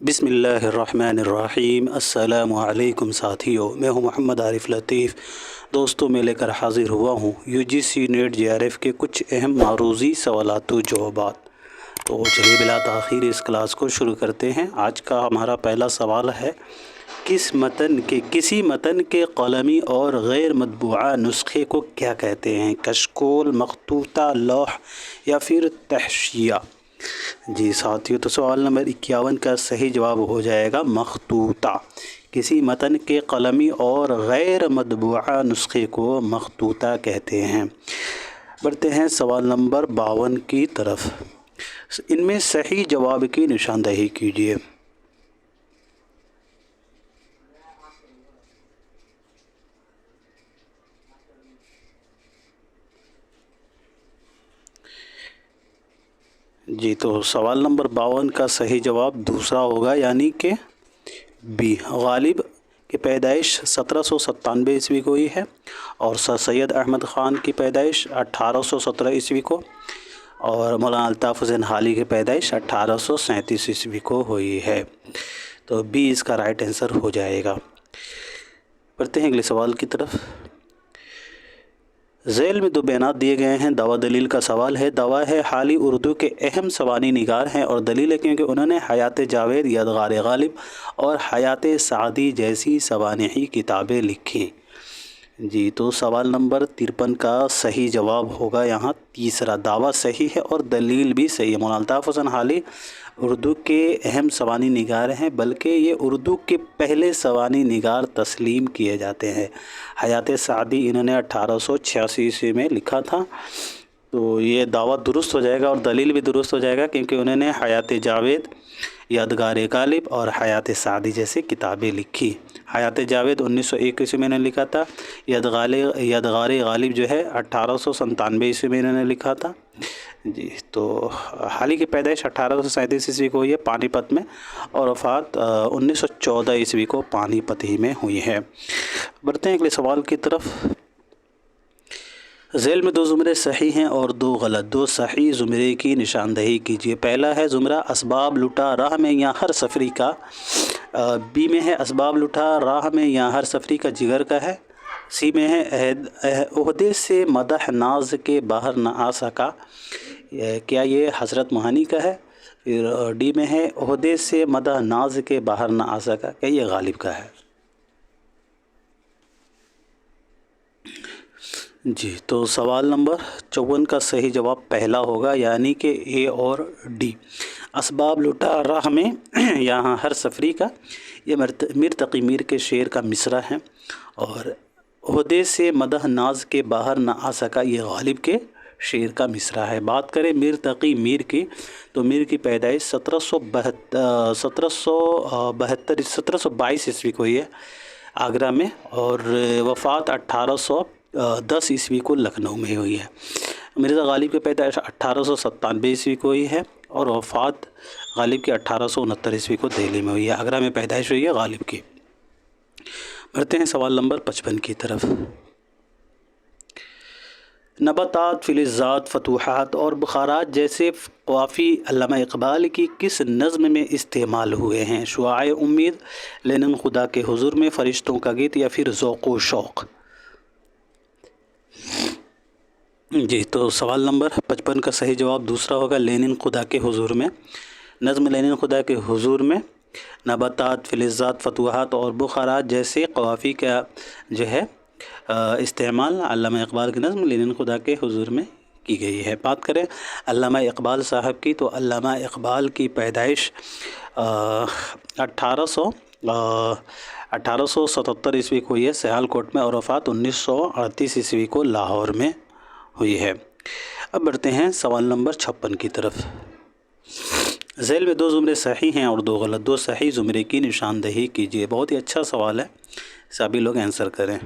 بسم اللہ الرحمن الرحیم۔ السلام علیکم ساتھیو، میں ہوں محمد عارف لطیف۔ دوستوں میں لے کر حاضر ہوا ہوں U G C NET J R F کے کچھ اہم معروضی سوالات و جوابات۔ تو چلیے بلا تاخیر اس کلاس کو شروع کرتے ہیں۔ آج کا ہمارا پہلا سوال ہے، کسی متن کے قلمی اور غیر مطبوعہ نسخے کو کیا کہتے ہیں؟ کشکول، مخطوطہ، لوح یا پھر تحشیہ؟ جی ساتھیو، تو سوال نمبر 51 کا صحیح جواب ہو جائے گا مخطوطہ۔ کسی متن کے قلمی اور غیر مطبوعہ نسخے کو مخطوطہ کہتے ہیں۔ بڑھتے ہیں سوال نمبر 52 کی طرف۔ ان میں صحیح جواب کی نشاندہی کیجیے۔ جی تو سوال نمبر 52 کا صحیح جواب دوسرا ہوگا، یعنی کہ بی۔ غالب کی پیدائش 1797 عیسوی کو ہی ہے، اور سر سید احمد خان کی پیدائش 1817 عیسوی کو، اور مولانا الطاف حسین حالی کی پیدائش 1837 عیسوی کو ہوئی ہے۔ تو بی اس کا رائٹ آنسر ہو جائے گا۔ بڑھتے ہیں اگلے سوال کی طرف۔ ذیل میں دو بیانات دیے گئے ہیں۔ دعویٰ دلیل کا سوال ہے۔ دعویٰ ہے حالی اردو کے اہم سوانح نگار ہیں، اور دلیل ہے کیونکہ انہوں نے حیات جاوید، یادگار غالب اور حیات سعدی جیسی سوانحی کتابیں لکھی۔ جی تو سوال نمبر 53 کا صحیح جواب ہوگا یہاں تیسرا۔ دعویٰ صحیح ہے اور دلیل بھی صحیح ہے۔ مولانا الطاف حسین حالی اردو کے اہم سوانح نگار ہیں، بلکہ یہ اردو کے پہلے سوانح نگار تسلیم کیے جاتے ہیں۔ حیات سعدی انہوں نے 1886 عیسوی میں لکھا تھا۔ تو یہ دعویٰ درست ہو جائے گا اور دلیل بھی درست ہو جائے گا، کیونکہ انہوں نے حیات جاوید، یادگار غالب اور حیات سعدی جیسی کتابیں لکھی۔ حیات جاوید 1901 عیسوی میں نے لکھا تھا۔ یادگار غالب جو ہے 1897 عیسوی میں انہوں نے لکھا تھا۔ جی تو حالی کی پیدائش 1837 عیسوی کو ہوئی ہے پانی پت میں، اور وفات 1914 عیسوی کو پانی پت ہی میں ہوئی ہے۔ بڑھتے ہیں اگلے سوال کی طرف۔ ذیل میں دو زمرے صحیح ہیں اور دو غلط۔ دو صحیح زمرے کی نشاندہی کیجیے۔ پہلا ہے زمرہ اسباب لٹا راہ میں یا ہر سفری کا۔ بی میں ہے اسباب لٹا راہ میں یا ہر سفری کا جگر کا ہے۔ سی میں ہے عہدے سے مدح ناز کے باہر نہ آ سکا، کیا یہ حضرت موہانی کا ہے؟ پھر ڈی میں ہے عہدے سے مدح ناز کے باہر نہ آ سکا، کیا یہ غالب کا ہے؟ جی تو سوال نمبر 54 کا صحیح جواب پہلا ہوگا، یعنی کہ اے اور ڈی۔ اسباب لٹا راہ میں یہاں ہر سفری کا، یہ میر تقی میر کے شعر کا مصرع ہے، اور عہدے سے مدح ناز کے باہر نہ آ سکا یہ غالب کے شعر کا مصرع ہے۔ بات کریں میر تقی میر کی، تو میر کی پیدائش 1722 عیسوی کو ہوئی ہے آگرہ میں، اور وفات 1810 عیسوی کو لکھنؤ میں ہوئی ہے۔ مرزا غالب کی پیدائش 1897 عیسوی کو ہوئی ہے، اور وفات غالب کی 1869 عیسوی کو دہلی میں ہوئی ہے۔ آگرہ میں پیدائش ہوئی ہے غالب کی۔ بڑھتے ہیں سوال نمبر 55 کی طرف۔ نباتات، فلزات، فتوحات اور بخارات جیسے قوافی علامہ اقبال کی کس نظم میں استعمال ہوئے ہیں؟ شعاع امید، لینن خدا کے حضور میں، فرشتوں کا گیت، یا پھر ذوق و شوق؟ جی تو سوال نمبر 55 کا صحیح جواب دوسرا ہوگا، لینن خدا کے حضور میں۔ نظم لینن خدا کے حضور میں نباتات، فلزات، فتوحات اور بخارات جیسے قوافی کا جو ہے استعمال علامہ اقبال کی نظم لینن خدا کے حضور میں کی گئی ہے۔ بات کریں علامہ اقبال صاحب کی، تو علامہ اقبال کی پیدائش 1877 عیسوی کو ہوئی ہے سیال کوٹ میں، اور وفات 1938 عیسوی کو لاہور میں ہوئی ہے۔ اب بڑھتے ہیں سوال نمبر 56 کی طرف۔ ذیل میں دو زمرے صحیح ہیں اور دو غلط۔ دو صحیح زمرے کی نشاندہی کیجیے۔ بہت ہی اچھا سوال ہے، سبھی لوگ آنسر کریں۔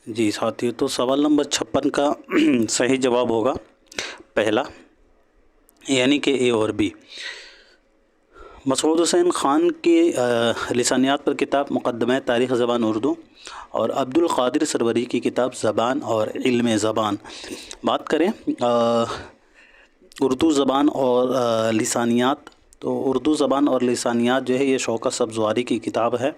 جی ساتھیو، تو سوال نمبر 56 کا صحیح جواب ہوگا پہلا، یعنی کہ اے اور بی۔ مسعود حسین خان کی لسانیات پر کتاب مقدمہ تاریخ زبان اردو، اور عبد القادر سروری کی کتاب زبان اور علم زبان۔ بات کریں اردو زبان اور لسانیات، تو اردو زبان اور لسانیات جو ہے یہ شوکت سبزواری کی کتاب ہے۔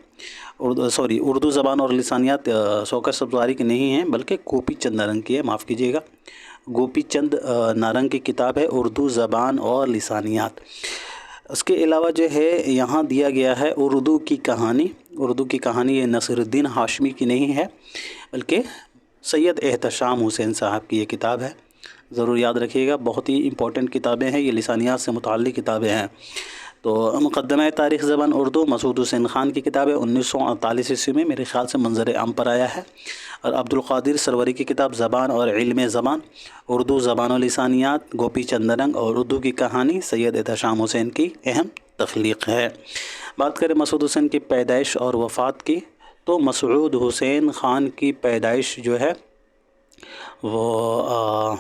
اردو زبان اور لسانیات شوکت سبزواری کی نہیں ہیں بلکہ گوپی چند نارنگ کی ہے، معاف کیجیے گا، گوپی چند نارنگ کی کتاب ہے اردو زبان اور لسانیات۔ اس کے علاوہ جو ہے یہاں دیا گیا ہے اردو کی کہانی۔ اردو کی کہانی یہ نصیر الدین ہاشمی کی نہیں ہے بلکہ سید احتشام حسین صاحب کی یہ کتاب ہے، ضرور یاد رکھیے گا، بہت ہی امپورٹنٹ کتابیں ہیں، یہ لسانیات سے متعلق کتابیں ہیں۔ تو مقدمہ تاریخ زبان اردو مسعود حسین خان کی کتاب ہے، 1948 عیسوی میں میرے خیال سے منظر عام پر آیا ہے، اور عبد القادر سروری کی کتاب زبان اور علم زبان، اردو زبان و لسانیات، گوپی چند نارنگ اور اردو کی کہانی سید احتشام حسین کی اہم تخلیق ہے۔ بات کریں مسعود حسین کی پیدائش اور وفات کی، تو مسعود حسین خان کی پیدائش جو ہے وہ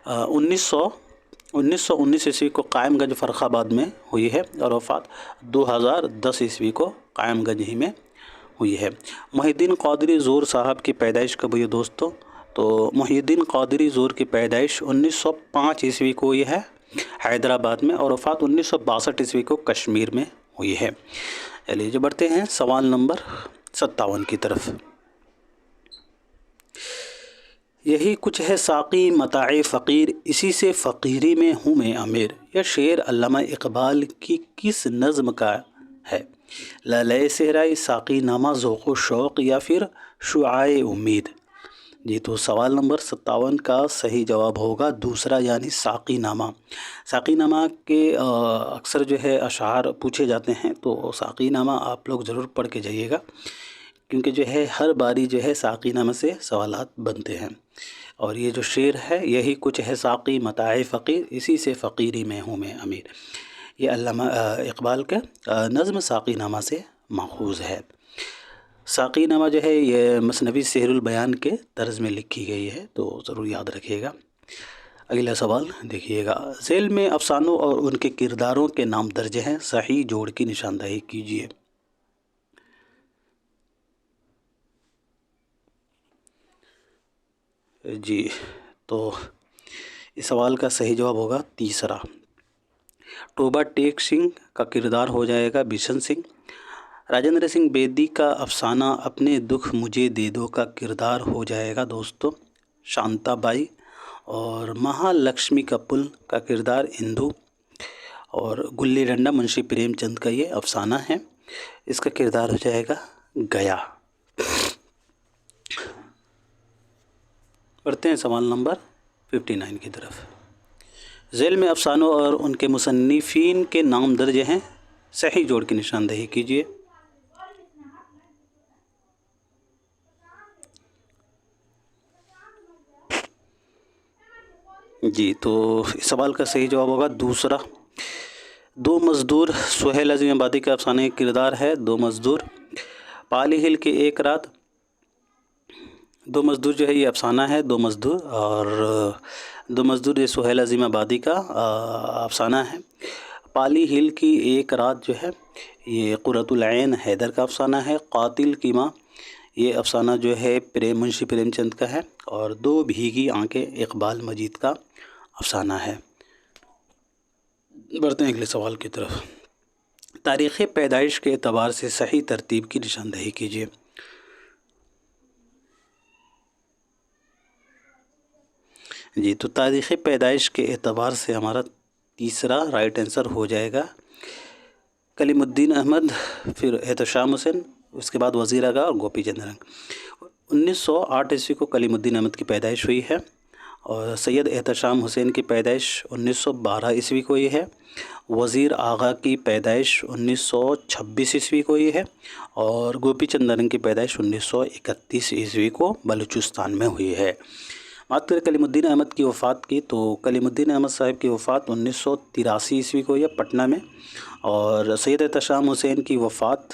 1919 عیسوی کو قائم گنج فرخ آباد میں ہوئی ہے، اور وفات 2010 عیسوی کو قائم گنج ہی میں ہوئی ہے۔ محی الدین قادری زور صاحب کی پیدائش کب ہوئی ہے دوستو؟ تو محی الدین قادری زور کی پیدائش 1905 عیسوی کو ہوئی ہے حیدرآباد میں، اور وفات 1962 عیسوی کو کشمیر میں ہوئی ہے۔ چلیے جو بڑھتے ہیں سوال نمبر 57 کی طرف۔ یہی کچھ ہے ساقی متاع فقیر، اسی سے فقیری میں ہوں میں امیر۔ یہ شعر علامہ اقبال کی کس نظم کا ہے؟ لالۂ صحرائی، ساقی نامہ، ذوق و شوق، یا پھر شعاع امید؟ جی تو سوال نمبر 57 کا صحیح جواب ہوگا دوسرا، یعنی ساقی نامہ۔ ساقی نامہ کے اکثر جو ہے اشعار پوچھے جاتے ہیں، تو ساقی نامہ آپ لوگ ضرور پڑھ کے جائیے گا، کیونکہ جو ہے ہر باری جو ہے ساقی نامہ سے سوالات بنتے ہیں۔ اور یہ جو شعر ہے، یہی کچھ ہے ساقی متاع فقیر، اسی سے فقیری میں ہوں میں امیر، یہ علامہ اقبال کا نظم ساقی نامہ سے ماخوذ ہے۔ ساقی نامہ جو ہے یہ مثنوی سحر البیان کے طرز میں لکھی گئی ہے، تو ضرور یاد رکھیے گا۔ اگلا سوال دیکھیے گا، ذیل میں افسانوں اور ان کے کرداروں کے نام درج ہیں، صحیح جوڑ کی نشاندہی کیجیے۔ جی تو اس سوال کا صحیح جواب ہوگا تیسرا، ٹوبہ ٹیک سنگھ کا کردار ہو جائے گا بشن سنگھ۔ راجندر سنگھ بیدی کا افسانہ اپنے دکھ مجھے دے دو کا کردار ہو جائے گا دوستو شانتا بائی، اور مہا لکشمی کا پل کا کردار اندو، اور گلی ڈنڈا منشی پریم چند کا یہ افسانہ ہے، اس کا کردار ہو جائے گا گیا۔ پڑھتے ہیں سوال نمبر 59 کی طرف۔ ذیل میں افسانوں اور ان کے مصنفین کے نام درج ہیں، صحیح جوڑ کی نشاندہی کیجیے۔ جی تو اس سوال کا صحیح جواب ہوگا دوسرا، دو مزدور، سہیل عظیم آبادی کا افسانہ کردار ہے دو مزدور۔ پالی ہل کی ایک رات، دو مزدور جو ہے یہ افسانہ ہے دو مزدور، اور دو مزدور یہ سہیل عظیم آبادی کا افسانہ ہے۔ پالی ہل کی ایک رات جو ہے یہ قرۃ العین حیدر کا افسانہ ہے۔ قاتل کی ماں یہ افسانہ جو ہے منشی پریم چند کا ہے، اور دو بھیگی آنکھیں اقبال مجید کا افسانہ ہے۔ بڑھتے ہیں اگلے سوال کی طرف۔ تاریخ پیدائش کے اعتبار سے صحیح ترتیب کی نشاندہی کیجیے۔ جی تو تاریخ پیدائش کے اعتبار سے ہمارا تیسرا رائٹ آنسر ہو جائے گا کلیم الدین احمد، پھر احتشام حسین، اس کے بعد وزیر اعلیٰ اور گوپی چند نارنگ۔ 1908 عیسوی کو کلیم الدین احمد کی پیدائش ہوئی ہے، اور سید احتشام حسین کی پیدائش 1912 عیسوی کو ہوئی ہے۔ وزیر آغا کی پیدائش 1926 عیسوی کو ہوئی ہے، اور گوپی چند نارنگ کی پیدائش 1931 عیسوی کو بلوچستان میں ہوئی ہے۔ بات کریں کلیم الدین احمد کی وفات کی، تو کلیم الدین احمد صاحب کی وفات 1983 عیسوی کو ہوئی ہے پٹنہ میں، اور سید احتشام حسین کی وفات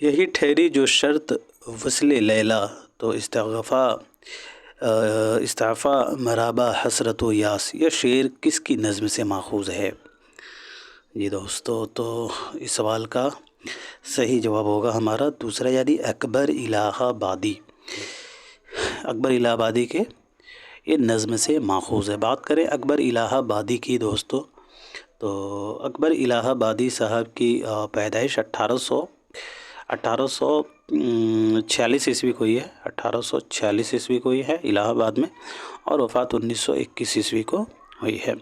یہی ٹھہری جو شرط وصل لیلا، تو استعفا مرابا حسرت و یاس، یہ شعر کس کی نظم سے ماخوذ ہے؟ جی دوستو، تو اس سوال کا صحیح جواب ہوگا ہمارا دوسرا، یعنی اکبر الہ آبادی۔ اکبر الہ آبادی کے یہ نظم سے ماخوذ ہے۔ بات کریں اکبر الہ آبادی کی دوستو، تو اکبر الہ آبادی صاحب کی پیدائش 1846 عیسوی کو ہوئی ہے، 1846 عیسوی کو ہوئی ہے الہ آباد میں، اور وفات 1921 عیسوی کو ہوئی ہے۔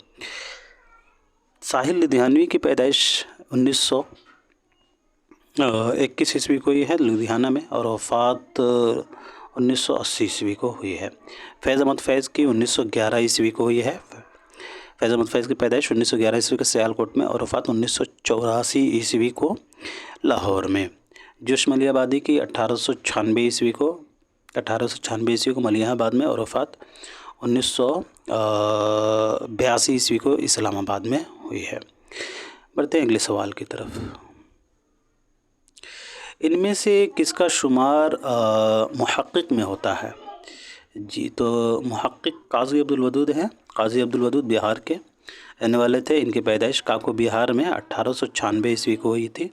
ساحل لدھیانوی کی پیدائش 1921 عیسوی کو ہوئی ہے لدھیانہ میں، اور وفات 1980 عیسوی کو ہوئی ہے۔ فیض احمد فیض کی 1911 عیسوی کو ہوئی ہے۔ فیض احمد فیض کی پیدائش 1911 عیسوی کو سیالکوٹ میں، اور وفات 1984 عیسوی کو لاہور میں۔ جوش ملیح آبادی کی 1896 عیسوی کو ملیح آباد میں، اور وفات 1982 عیسوی کو اسلام آباد میں ہوئی ہے۔ بڑھتے ہیں اگلے سوال کی طرف۔ ان میں سے کس کا شمار محقق میں ہوتا ہے؟ جی تو محقق قاضی عبدالودود ہیں۔ قاضی عبدالودود بہار کے رہنے والے تھے۔ ان کی پیدائش کاکو بہار میں 1896 عیسوی کو ہوئی تھی،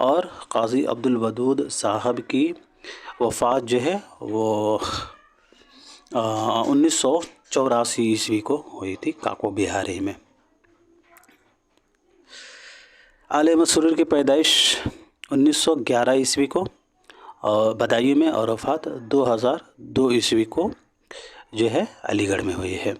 اور قاضی عبدالودود صاحب کی وفات جو ہے وہ 1984 عیسوی کو ہوئی تھی کاکو بہار ہی میں۔ آل احمد سرور کی پیدائش 1911 عیسوی کو بدایوں میں، اور وفات 2002 عیسوی کو جو ہے علی گڑھ میں ہوئی ہے۔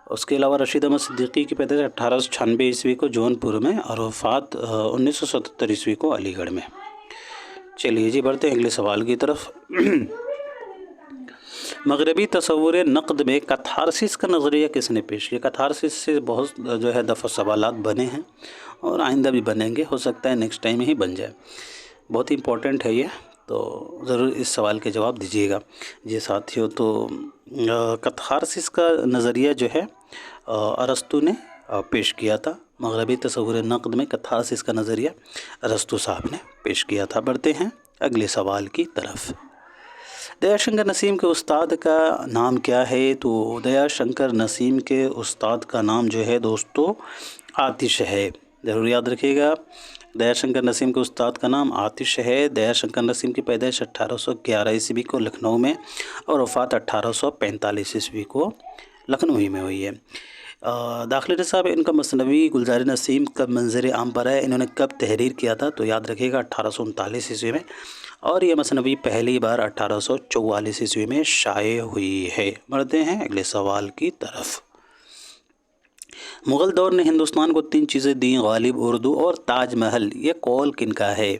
اس کے علاوہ رشید احمد صدیقی کی پیدائش 1896 عیسوی کو جونپور میں، اور وفات 1977 عیسوی کو علی گڑھ میں۔ چلیے جی بڑھتے ہیں اگلے سوال کی طرف۔ مغربی تصور نقد میں کتھارسس کا نظریہ کس نے پیش کیا؟ کتھارسس سے بہت جو ہے دفعہ سوالات بنے ہیں، اور آئندہ بھی بنیں گے، ہو سکتا ہے نیکسٹ ٹائم ہی بن جائے۔ بہت امپورٹنٹ ہے یہ، تو ضرور اس سوال کے جواب دیجیے گا۔ جی ساتھیو، تو کتھارسس کا نظریہ جو ہے ارسطو نے پیش کیا تھا۔ مغربی تصور نقد میں کتھارسس کا نظریہ ارسطو صاحب نے پیش کیا تھا۔ بڑھتے ہیں اگلے سوال کی طرف۔ دیا شنکر نسیم کے استاد کا نام کیا ہے؟ تو دیا شنکر نسیم کے استاد کا نام جو ہے دوستو آتش ہے۔ ضرور یاد رکھیے گا، دیا شنکر نسیم کے استاد کا نام آتش ہے۔ دیا شنکر نسیم کی پیدائش 1811 عیسوی کو لکھنؤ میں، اور وفات 1845 عیسوی کو لکھنؤ ہی میں ہوئی ہے۔ داخلہ صاحب، ان کا مثنوی گلزار نسیم کب منظر عام پر ہے؟ انہوں نے کب تحریر کیا تھا؟ تو یاد رکھیے گا 1839 عیسوی میں، اور یہ مثنوی پہلی بار 1844 عیسوی میں شائع ہوئی ہے۔ بڑھتے ہیں اگلے سوال کی طرف۔ مغل دور نے ہندوستان کو 3 چیزیں دیں: غالب، اردو اور تاج محل۔ یہ قول کن کا ہے؟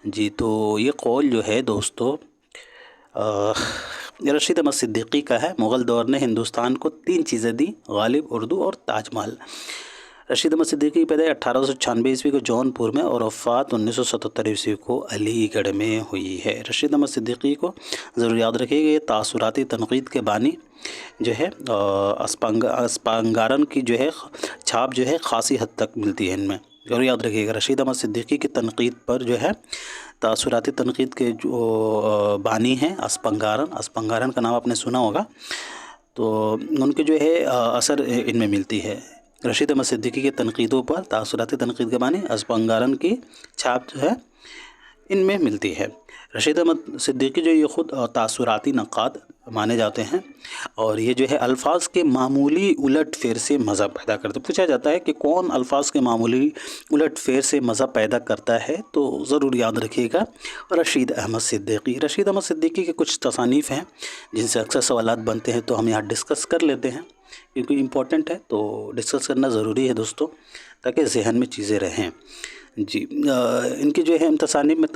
جی تو یہ قول جو ہے دوستو رشید احمد صدیقی کا ہے۔ مغل دور نے ہندوستان کو 3 چیزیں دیں: غالب، اردو اور تاج محل۔ رشید احمد صدیقی کی پیدائش 1896 عیسوی کو جونپور میں، اور وفات 1977 عیسوی کو علی گڑھ میں ہوئی ہے۔ رشید احمد صدیقی کو ضرور یاد رکھیے گا، یہ تاثراتی تنقید کے بانی جو ہے اسپانگارن کی جو ہے چھاپ جو ہے خاصی حد تک ملتی ہے ان میں، ضرور یاد رکھیے گا۔ رشید احمد صدیقی کی تنقید پر جو ہے تاثراتی تنقید کے جو بانی ہیں اسپانگارن کا نام آپ نے سنا ہوگا، تو ان کے جو ہے اثر ان میں ملتی ہے۔ رشید احمد صدیقی کے تنقیدوں پر تاثراتی تنقید کے بانی اسپانگارن کی چھاپ جو ہے ان میں ملتی ہے۔ رشید احمد صدیقی جو یہ خود تاثراتی نقاد مانے جاتے ہیں، اور یہ جو ہے الفاظ کے معمولی الٹ پھیر سے مزہ پیدا کرتے ہیں۔ پوچھا جاتا ہے کہ کون الفاظ کے معمولی الٹ پھیر سے مزہ پیدا کرتا ہے، تو ضرور یاد رکھیے گا رشید احمد صدیقی۔ رشید احمد صدیقی کے کچھ تصانیف ہیں جن سے اکثر سوالات بنتے ہیں، تو ہم یہاں ڈسکس کر لیتے ہیں کیونکہ امپورٹنٹ ہے، تو ڈسکس کرنا ضروری ہے دوستو، تاکہ ذہن میں چیزیں رہیں۔ جی ان کی جو ہے تصانیف میں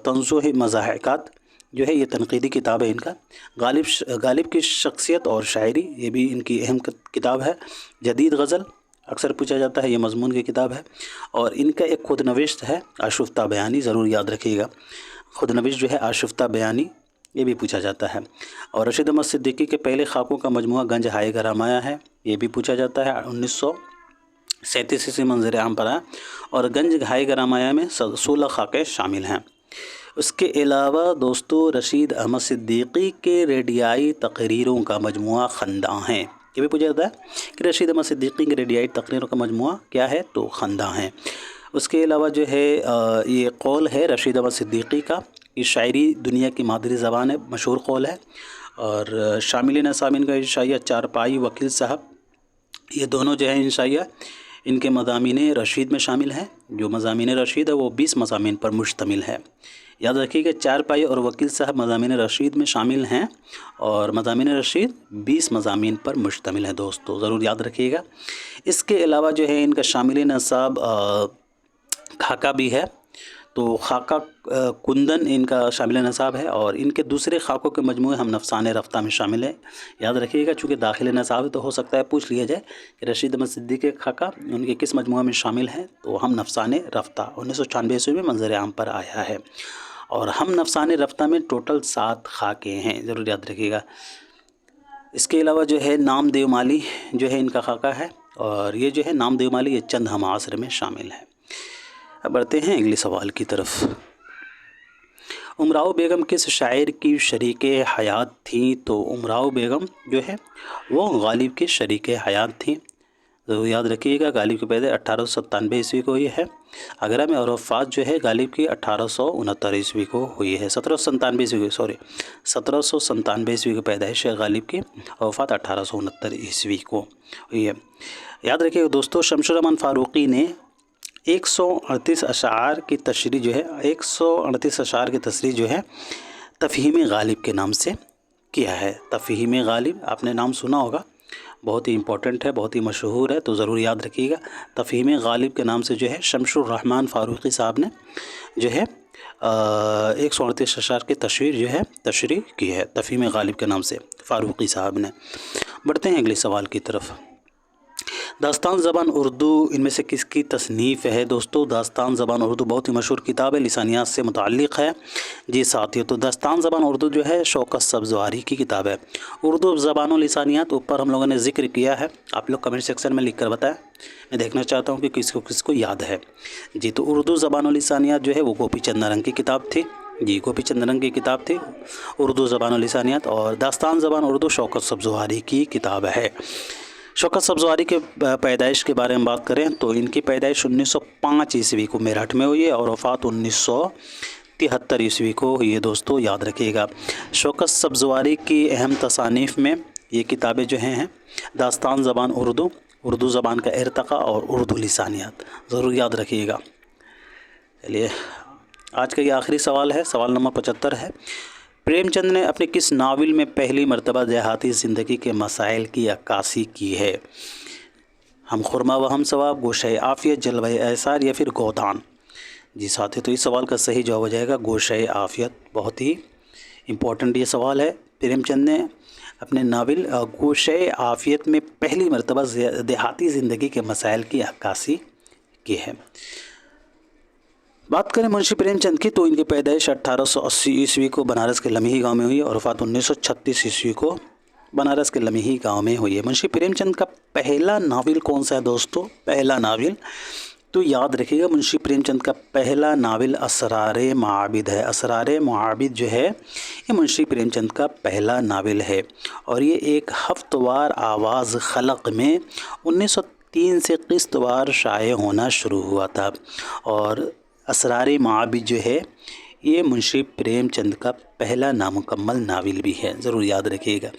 تنزوہ مضاحکات جو ہے یہ تنقیدی کتاب ہے ان کا۔ غالب کی شخصیت اور شاعری، یہ بھی ان کی اہم کتاب ہے۔ جدید غزل اکثر پوچھا جاتا ہے، یہ مضمون کی کتاب ہے۔ اور ان کا ایک خود نوشت ہے آشفتہ بیانی، ضرور یاد رکھیے گا، خود نوشت جو ہے آشفتہ بیانی، یہ بھی پوچھا جاتا ہے۔ اور رشید احمد صدیقی کے پہلے خاکوں کا مجموعہ گنج ہائے گرامایا ہے، یہ بھی پوچھا جاتا ہے، 1937 سے منظر عام پر آیا، اور گنج ہائے گرامایا میں 16 خاکے شامل ہیں۔ اس کے علاوہ دوستو رشید احمد صدیقی کے ریڈیائی تقریروں کا مجموعہ خنداں ہیں۔ یہ بھی پوچھا جاتا ہے کہ رشید احمد صدیقی کے ریڈیائی تقریروں کا مجموعہ کیا ہے، تو خنداں ہیں۔ اس کے علاوہ جو ہے یہ قول ہے رشید احمد صدیقی کا، یہ شاعری دنیا کی مادری زبان ہے، مشہور قول ہے۔ اور شاملین سامعین کا عشائیہ چارپائی وکیل صاحب، یہ دونوں جو ہیں عشائیہ ان کے مضامین رشید میں شامل ہیں۔ جو مضامین رشید ہے وہ 20 مضامین پر مشتمل ہے۔ یاد رکھیے کہ چارپائی اور وکیل صاحب مضامین رشید میں شامل ہیں، اور مضامین رشید 20 مضامین پر مشتمل ہے دوستو، ضرور یاد رکھیے گا۔ اس کے علاوہ جو ہے ان کا شامل نصاب خاکہ بھی ہے، تو خاکہ کندن ان کا شامل نصاب ہے، اور ان کے دوسرے خاکوں کے مجموعے ہم نفسان رفتہ میں شامل ہیں۔ یاد رکھیے گا چونکہ داخل نصاب ہے تو ہو سکتا ہے پوچھ لیا جائے کہ رشید احمد صدیقی کے خاکہ ان کے کس مجموعہ میں شامل ہیں، تو ہم نفسان رفتہ 1996 میں منظر عام پر آیا ہے، اور ہم نفسان رفتہ میں ٹوٹل 7 خاکے ہیں، ضرور یاد رکھیے گا۔ اس کے علاوہ جو ہے نام دیو مالی جو ہے ان کا خاکہ ہے، اور یہ جو ہے نام دیو مالی یہ چند ہم عصر میں شامل ہے۔ اب بڑھتے ہیں اگلے سوال کی طرف۔ امراؤ بیگم کس شاعر کی شریک حیات تھیں؟ تو امراؤ بیگم جو ہے وہ غالب کی شریک حیات تھیں، ضرور یاد رکھیے گا۔ غالب کی پیدائش 1897 عیسوی کو ہوئی ہے آگرہ میں، اور وفات جو ہے غالب کی 1869 عیسوی کو ہوئی ہے، 1797 عیسوی کی پیدائش ہے غالب کی، اور وفات 1869 عیسوی کو ہوئی ہے۔ یاد رکھیے دوستو شمس الرحمن فاروقی نے 138 اشعار کی تشریح جو ہے 138 اشعار کی تصریح جو ہے تفہیم غالب کے نام سے کیا ہے۔ تفہیم غالب آپ نے نام سنا ہوگا، بہت ہی امپورٹنٹ ہے، بہت ہی مشہور ہے، تو ضرور یاد رکھیے گا۔ تفہیم غالب کے نام سے جو ہے شمس الرحمن فاروقی صاحب نے جو ہے 138 اشعار کی تشریح کی ہے تفہیم غالب کے نام سے فاروقی صاحب نے۔ بڑھتے ہیں اگلے سوال کی طرف۔ داستان زبان اردو ان میں سے کس کی تصنیف ہے؟ دوستو داستان زبان اردو بہت ہی مشہور کتاب ہے، لسانیات سے متعلق ہے۔ جی ساتھیو، تو داستان زبان اردو جو ہے شوکت سبزواری کی کتاب ہے۔ اردو زبان و لسانیات اوپر ہم لوگوں نے ذکر کیا ہے، آپ لوگ کمنٹ سیکشن میں لکھ کر بتائیں، میں دیکھنا چاہتا ہوں کہ کس کو یاد ہے۔ جی تو اردو زبان و لسانیات جو ہے وہ گوپی چند نارنگ کی کتاب تھی، جی گوپی چند نارنگ کی کتاب تھی اردو زبان و لسانیات، اور داستان زبان اردو شوکت سبزواری کی کتاب ہے۔ شوکت سبزواری کے پیدائش کے بارے میں بات کریں تو ان کی پیدائش 1905 عیسوی کو میرٹھ میں ہوئی ہے، اور وفات 1973 عیسوی کو ہوئی ہے دوستو، یاد رکھیے گا۔ شوکت سبزواری کی اہم تصانیف میں یہ کتابیں جو ہیں داستان زبان اردو، اردو زبان کا ارتقاء اور اردو لسانیات، ضرور یاد رکھیے گا۔ چلیے آج کا یہ آخری سوال ہے، سوال نمبر 75 ہے۔ پریم چند نے اپنے کس ناول میں پہلی مرتبہ دیہاتی زندگی کے مسائل کی عکاسی کی ہے؟ ہم خرما و ہم ثواب، گوشۂ عافیت، جلوہ اعصار، یا پھر گودان؟ جی ساتھی، تو اس سوال کا صحیح جواب ہو جائے گا گوشۂ عافیت۔ بہت ہی امپورٹنٹ یہ سوال ہے۔ پریم چند نے اپنے ناول گوشۂ عافیت میں پہلی مرتبہ دیہاتی زندگی کے مسائل کی عکاسی کی ہے۔ بات کریں منشی پریم چند کی تو ان کی پیدائش 1880 عیسوی کو بنارس کے لمحی گاؤں میں ہوئی، اور وفات 1936 عیسوی کو بنارس کے لمحی گاؤں میں ہوئی ہے۔ منشی پریم چند کا پہلا ناول کون سا ہے دوستو؟ پہلا ناول تو یاد رکھیے گا منشی پریم چند کا پہلا ناول اسرار معابد ہے۔ اسرار معابد جو ہے یہ منشی پریم چند کا پہلا ناول ہے، اور یہ ایک ہفت وار آواز خلق میں 1903 سے قسط وار شائع ہونا شروع ہوا تھا، اور اسرار معابد جو ہے یہ منشی پریم چند کا پہلا نامکمل ناول بھی ہے، ضرور یاد رکھیے گا۔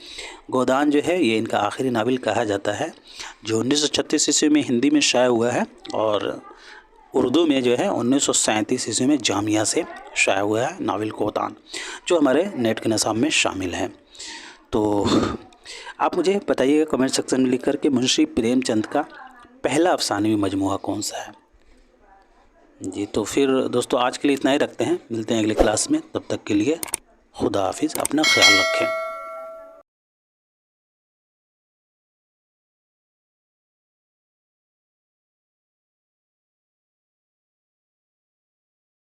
گودان جو ہے یہ ان کا آخری ناول کہا جاتا ہے، جو 1936 عیسوی میں ہندی میں شائع ہوا ہے، اور اردو میں جو ہے 1937 عیسوی میں جامعہ سے شائع ہوا ہے ناول گودان، جو ہمارے نیٹ کے نصاب میں شامل ہے۔ تو آپ مجھے بتائیے گا کمنٹ سیکشن میں لکھ کر کہ منشی پریم چند کا پہلا افسانوی مجموعہ کون سا ہے؟ جی تو پھر دوستو آج کے لیے اتنا ہی رکھتے ہیں، ملتے ہیں اگلی کلاس میں، تب تک کے لیے خدا حافظ، اپنا خیال رکھیں۔